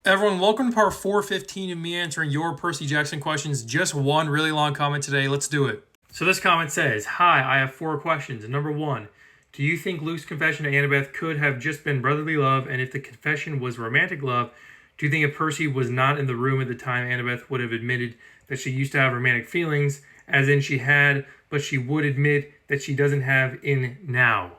Everyone, welcome to part 415 of me answering your Percy Jackson questions. Just one really long comment today. Let's do it. So this comment says, "Hi, I have 4 questions. Number 1, do you think Luke's confession to Annabeth could have just been brotherly love? And if the confession was romantic love, do you think if Percy was not in the room at the time, Annabeth would have admitted that she used to have romantic feelings, as in she had, but she would admit that she doesn't have in now?"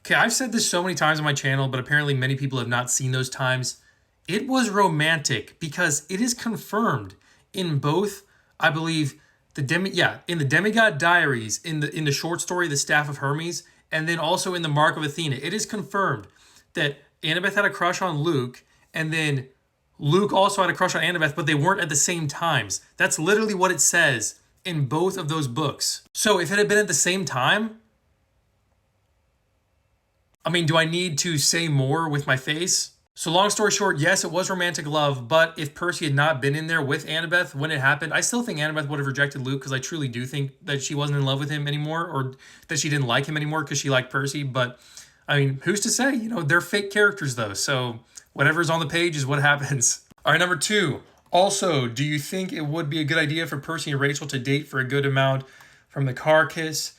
Okay, I've said this so many times on my channel, but apparently many people have not seen those times. It was romantic because it is confirmed in both, I believe, in the Demigod Diaries, in the short story The Staff of Hermes, and then also in the Mark of Athena. It is confirmed that Annabeth had a crush on Luke, and then Luke also had a crush on Annabeth, but they weren't at the same times. That's literally what it says in both of those books. So if it had been at the same time, I mean, do I need to say more with my face? So long story short, yes, it was romantic love, but if Percy had not been in there with Annabeth when it happened, I still think Annabeth would have rejected Luke because I truly do think that she wasn't in love with him anymore, or that she didn't like him anymore because she liked Percy. But I mean, who's to say? You know, they're fake characters though, so whatever's on the page is what happens. All right, number 2. Also, do you think it would be a good idea for Percy and Rachel to date for a good amount from the car kiss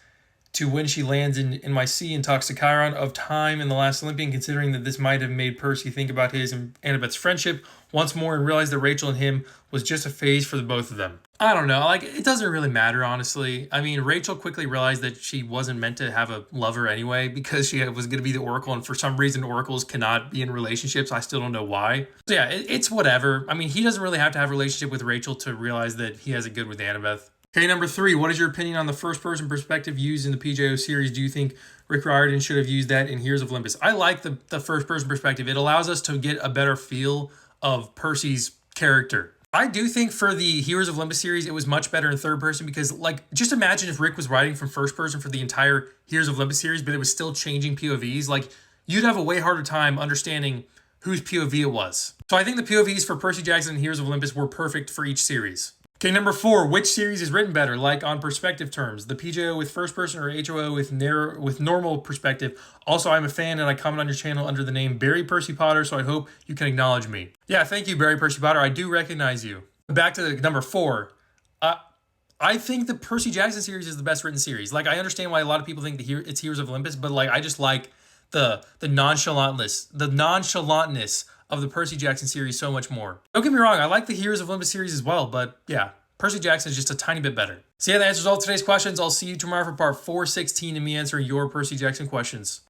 to when she lands in my sea and talks to Chiron of time in The Last Olympian, considering that this might have made Percy think about his and Annabeth's friendship once more and realize that Rachel and him was just a phase for the both of them? I don't know. Like, it doesn't really matter, honestly. I mean, Rachel quickly realized that she wasn't meant to have a lover anyway because she was going to be the Oracle, and for some reason, Oracles cannot be in relationships. I still don't know why. So yeah, it's whatever. I mean, he doesn't really have to have a relationship with Rachel to realize that he has it good with Annabeth. Okay, number 3, what is your opinion on the first-person perspective used in the PJO series? Do you think Rick Riordan should have used that in Heroes of Olympus? I like the first-person perspective. It allows us to get a better feel of Percy's character. I do think for the Heroes of Olympus series, it was much better in third person because, like, just imagine if Rick was writing from first person for the entire Heroes of Olympus series, but it was still changing POVs. Like, you'd have a way harder time understanding whose POV it was. So I think the POVs for Percy Jackson and Heroes of Olympus were perfect for each series. Okay, number 4, which series is written better, like on perspective terms? The PJO with first person or HOO with normal perspective? Also, I'm a fan and I comment on your channel under the name Barry Percy Potter, so I hope you can acknowledge me. Yeah, thank you, Barry Percy Potter. I do recognize you. Back to number 4. I think the Percy Jackson series is the best written series. Like, I understand why a lot of people think it's Heroes of Olympus, but like, I just like the nonchalantness of the Percy Jackson series so much more. Don't get me wrong, I like the Heroes of Olympus series as well, but yeah, Percy Jackson is just a tiny bit better. So yeah, that answers all today's questions. I'll see you tomorrow for part 416 and me answering your Percy Jackson questions.